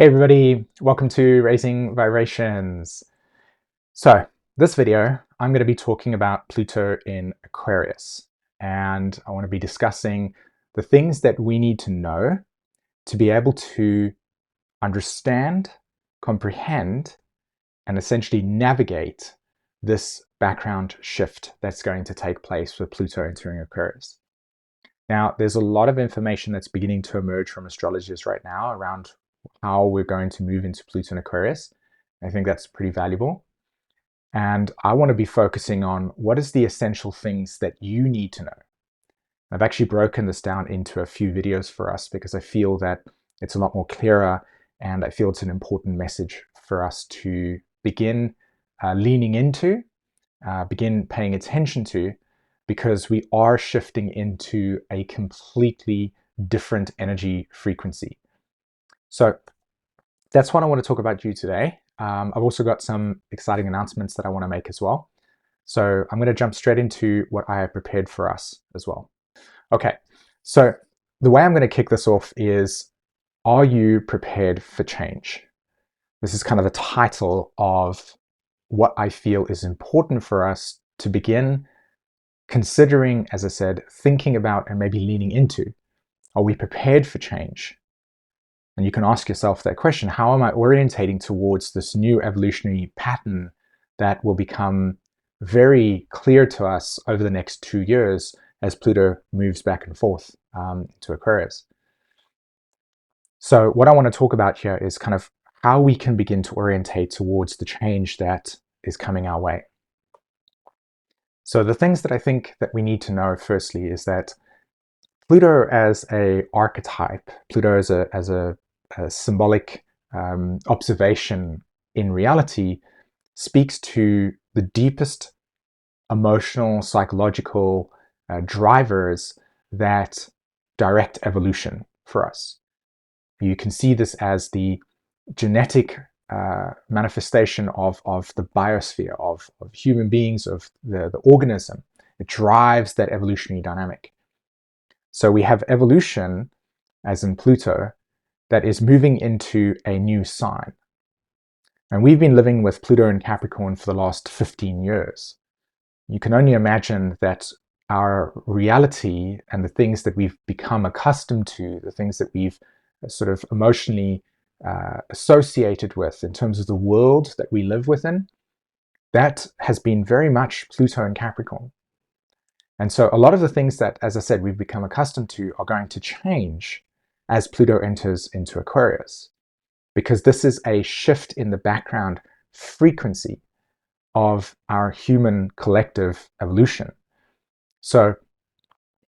Hey everybody, welcome to Raising Vibrations. So this video, I'm going to be talking about Pluto in Aquarius, and I want to be discussing the things that we need to know to be able to understand, comprehend, and essentially navigate this background shift that's going to take place with Pluto entering Aquarius. Now, there's a lot of information that's beginning to emerge from astrologers right now around how we're going to move into Pluto and Aquarius. I think that's pretty valuable. And I want to be focusing on what is the essential things that you need to know. I've actually broken this down into a few videos for us because I feel that it's a lot more clearer, and I feel it's an important message for us to begin leaning into, begin paying attention to, because we are shifting into a completely different energy frequency. So that's what I want to talk about to you today. I've also got some exciting announcements that I want to make as well. So I'm going to jump straight into what I have prepared for us as well. Okay, so the way I'm going to kick this off is, are you prepared for change? This is kind of the title of what I feel is important for us to begin considering, as I said, thinking about and maybe leaning into. Are we prepared for change? And you can ask yourself that question: how am I orientating towards this new evolutionary pattern that will become very clear to us over the next 2 years as Pluto moves back and forth to Aquarius? So what I want to talk about here is kind of how we can begin to orientate towards the change that is coming our way. So the things that I think that we need to know firstly is that Pluto as a archetype, Pluto as a symbolic observation in reality, speaks to the deepest emotional, psychological drivers that direct evolution for us. You can see this as the genetic manifestation of the biosphere, of human beings, of the organism. It drives that evolutionary dynamic. So we have evolution, as in Pluto, that is moving into a new sign. And we've been living with Pluto in Capricorn for the last 15 years. You can only imagine that our reality and the things that we've become accustomed to, the things that we've sort of emotionally associated with in terms of the world that we live within, that has been very much Pluto in Capricorn. And so a lot of the things that, as I said, we've become accustomed to are going to change as Pluto enters into Aquarius, because this is a shift in the background frequency of our human collective evolution. So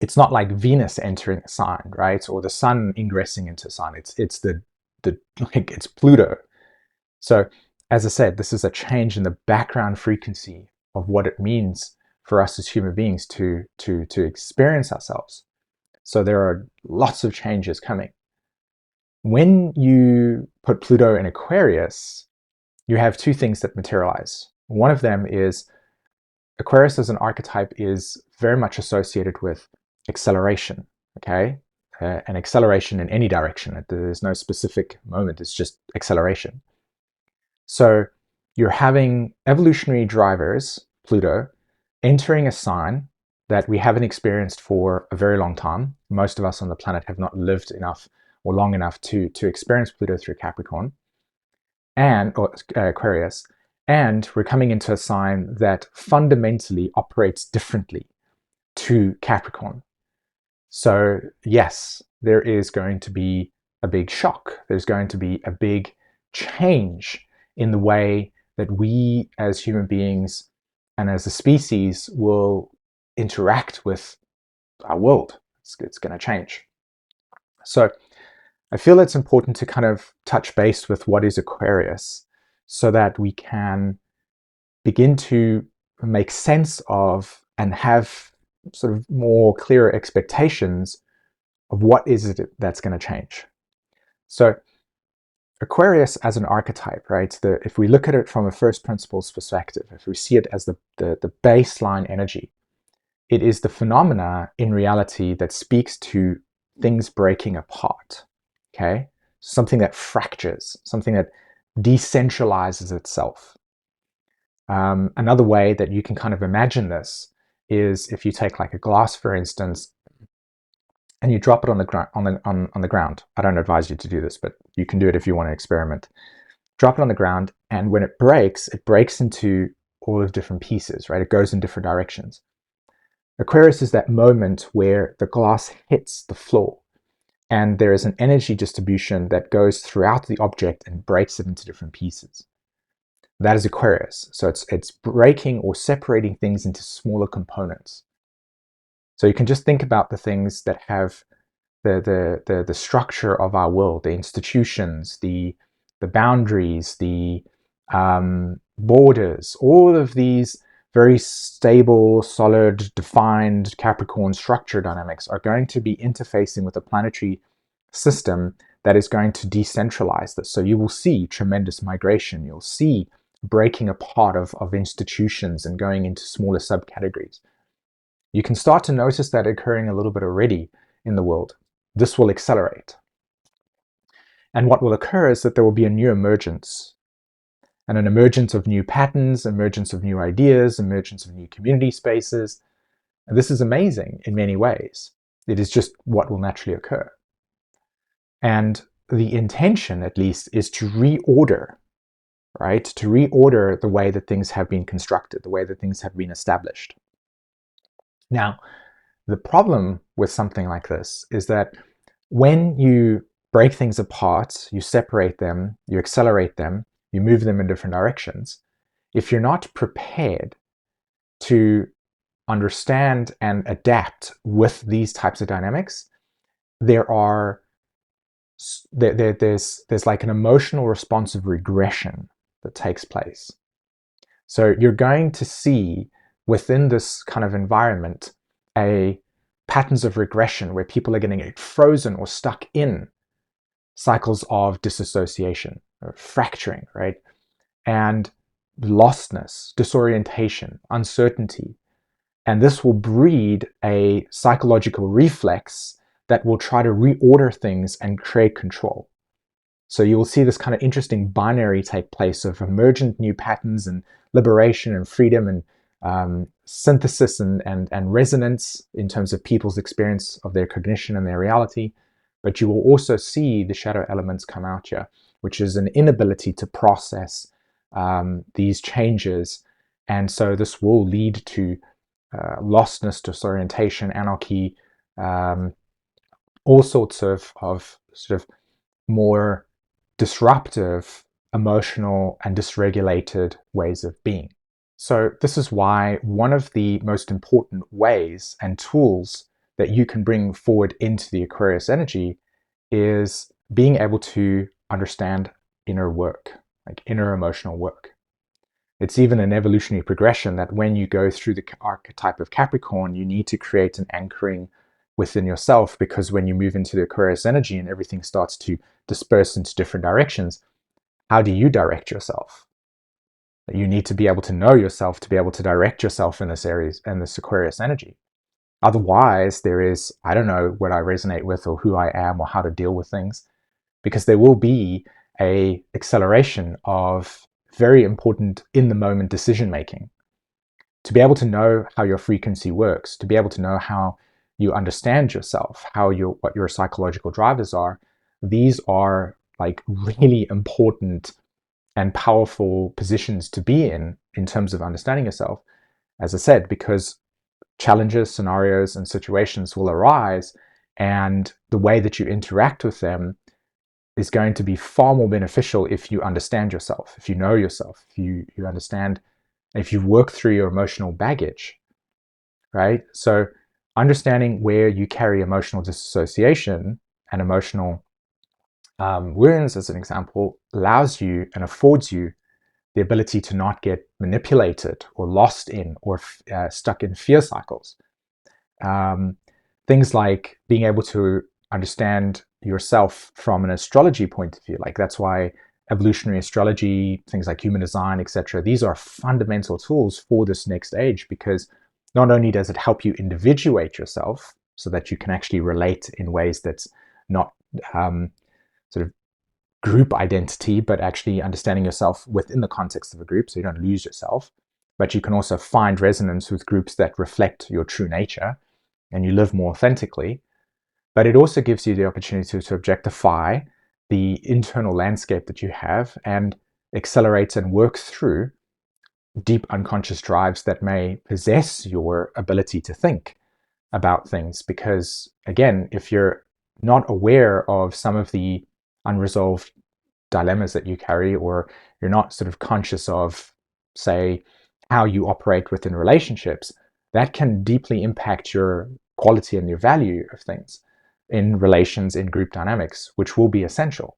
it's not like Venus entering a sign, right? Or the sun ingressing into a sign. It's it's Pluto. So as I said, this is a change in the background frequency of what it means for us as human beings to experience ourselves. So there are lots of changes coming. When you put Pluto in Aquarius, you have two things that materialize. One of them is Aquarius as an archetype is very much associated with acceleration, okay? An acceleration in any direction. There's no specific moment, it's just acceleration. So you're having evolutionary drivers, Pluto, entering a sign that we haven't experienced for a very long time. Most of us on the planet have not lived enough or long enough to experience Pluto through Capricorn or Aquarius. And we're coming into a sign that fundamentally operates differently to Capricorn. So yes, there is going to be a big shock. There's going to be a big change in the way that we as human beings and as a species will interact with our world. It's going to change. So I feel it's important to kind of touch base with what is Aquarius so that we can begin to make sense of and have sort of more clearer expectations of what is it that's going to change. So Aquarius as an archetype, right? If we look at it from a first principles perspective, if we see it as the baseline energy, it is the phenomena in reality that speaks to things breaking apart, okay? something that fractures, something that decentralizes itself. Another way that you can kind of imagine this is if you take like a glass, for instance, and you drop it on the ground. I don't advise you to do this, but you can do it if you want to experiment. Drop it on the ground, and when it breaks into all of different pieces, right? It goes in different directions. Aquarius is that moment where the glass hits the floor, and there is an energy distribution that goes throughout the object and breaks it into different pieces. That is Aquarius. So it's breaking or separating things into smaller components. So you can just think about the things that have the structure of our world, the institutions, the boundaries, the borders, all of these very stable, solid, defined Capricorn structure dynamics are going to be interfacing with a planetary system that is going to decentralize this. So you will see tremendous migration. You'll see breaking apart of institutions and going into smaller subcategories. You can start to notice that occurring a little bit already in the world. This will accelerate. And what will occur is that there will be a new emergence, and an emergence of new patterns, emergence of new ideas, emergence of new community spaces. And this is amazing in many ways. It is just what will naturally occur. And the intention, at least, is to reorder, right? To reorder the way that things have been constructed, the way that things have been established. Now, the problem with something like this is that when you break things apart, you separate them, you accelerate them, you move them in different directions, if you're not prepared to understand and adapt with these types of dynamics, there's like an emotional response of regression that takes place. So you're going to see within this kind of environment patterns of regression where people are going to get frozen or stuck in cycles of disassociation or fracturing, right? And lostness, disorientation, uncertainty. And this will breed a psychological reflex that will try to reorder things and create control. So you will see this kind of interesting binary take place of emergent new patterns and liberation and freedom and synthesis and resonance in terms of people's experience of their cognition and their reality. But you will also see the shadow elements come out here, which is an inability to process these changes. And so this will lead to lostness, disorientation, anarchy, all sorts of sort of more disruptive, emotional, and dysregulated ways of being. So this is why one of the most important ways and tools that you can bring forward into the Aquarius energy is being able to understand inner work, like inner emotional work. It's even an evolutionary progression that when you go through the archetype of Capricorn, you need to create an anchoring within yourself, because when you move into the Aquarius energy and everything starts to disperse into different directions, how do you direct yourself? You need to be able to know yourself to be able to direct yourself in this area, in this Aquarius energy. Otherwise, there is, I don't know what I resonate with or who I am or how to deal with things, because there will be a acceleration of very important in the moment decision making. To be able to know how your frequency works, to be able to know how you understand yourself, what your psychological drivers are, these are like really important and powerful positions to be in terms of understanding yourself. As I said, because challenges, scenarios, and situations will arise, and the way that you interact with them is going to be far more beneficial if you understand yourself, if you know yourself, if you understand, if you work through your emotional baggage, right? So understanding where you carry emotional disassociation and emotional wounds, as an example, allows you and affords you the ability to not get manipulated or lost in or stuck in fear cycles. Things like being able to understand yourself from an astrology point of view. Like that's why evolutionary astrology, things like human design, etc., these are fundamental tools for this next age, because not only does it help you individuate yourself so that you can actually relate in ways that's not sort of group identity, but actually understanding yourself within the context of a group so you don't lose yourself. But you can also find resonance with groups that reflect your true nature and you live more authentically. But it also gives you the opportunity to objectify the internal landscape that you have and accelerate and work through deep unconscious drives that may possess your ability to think about things. Because again, if you're not aware of some of the unresolved dilemmas that you carry, or you're not sort of conscious of, say, how you operate within relationships, that can deeply impact your quality and your value of things in relations, in group dynamics, which will be essential.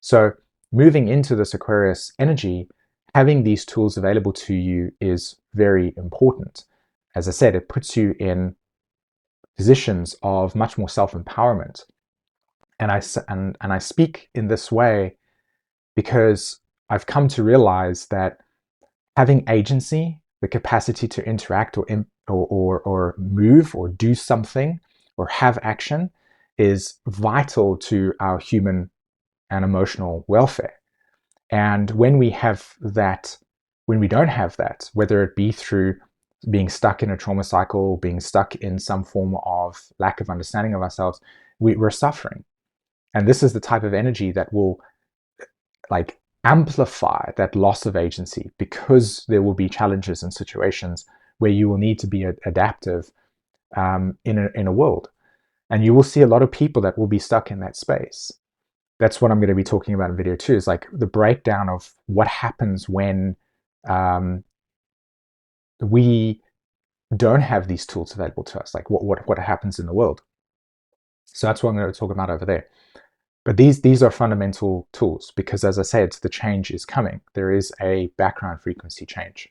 So moving into this Aquarius energy, having these tools available to you is very important. As I said, it puts you in positions of much more self-empowerment. And I speak in this way because I've come to realize that having agency, the capacity to interact or move or do something or have action, is vital to our human and emotional welfare. And when we have that, when we don't have that, whether it be through being stuck in a trauma cycle, being stuck in some form of lack of understanding of ourselves, we're suffering. And this is the type of energy that will like amplify that loss of agency, because there will be challenges and situations where you will need to be adaptive in a world. And you will see a lot of people that will be stuck in that space. That's what I'm going to be talking about in video 2, is like the breakdown of what happens when we don't have these tools available to us, like what happens in the world. So that's what I'm going to talk about over there. But these are fundamental tools because, as I said, the change is coming. There is a background frequency change.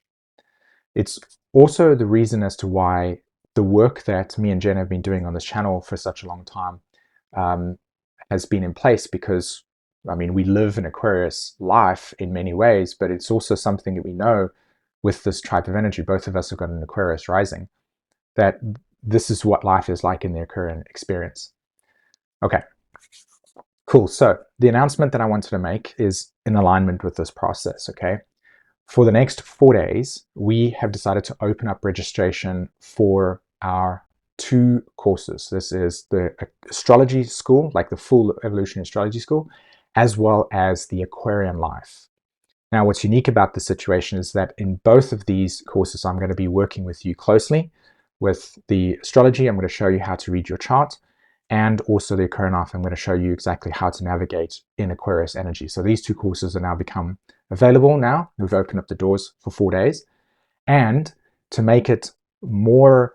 It's also the reason as to why the work that me and Jen have been doing on this channel for such a long time has been in place, because, I mean, we live an Aquarius life in many ways, but it's also something that we know with this type of energy. Both of us have got an Aquarius rising, that this is what life is like in the Aquarian experience. Okay. Cool. So the announcement that I wanted to make is in alignment with this process, okay? For the next 4 days, we have decided to open up registration for our 2 courses. This is the astrology school, like the full Evolutionary Astrology School, as well as the Aquarian Life. Now, what's unique about this situation is that in both of these courses, I'm going to be working with you closely. With the astrology, I'm going to show you how to read your chart. And also the Aquarian Life, I'm going to show you exactly how to navigate in Aquarius energy. So these 2 courses are now become available now. We've opened up the doors for 4 days. And to make it more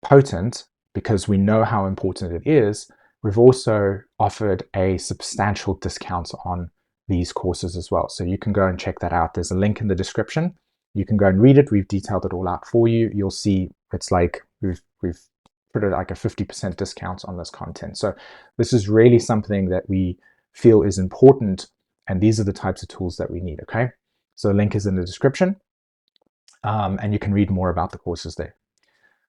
potent, because we know how important it is, we've also offered a substantial discount on these courses as well. So you can go and check that out. There's a link in the description. You can go and read it. We've detailed it all out for you. You'll see it's like we've put it like a 50% discount on this content. So this is really something that we feel is important, and these are the types of tools that we need, okay? So the link is in the description, and you can read more about the courses there.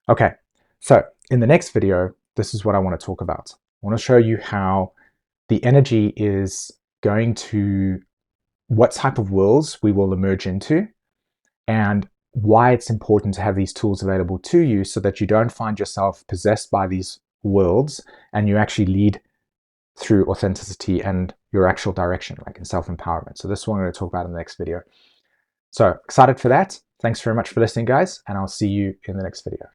Okay, so in the next video, this is what I want to talk about. I want to show you how the energy is going to, what type of worlds we will emerge into, and why it's important to have these tools available to you so that you don't find yourself possessed by these worlds and you actually lead through authenticity and your actual direction, like in self-empowerment. So this is what I'm going to talk about in the next video. So excited for that. Thanks very much for listening, guys, and I'll see you in the next video.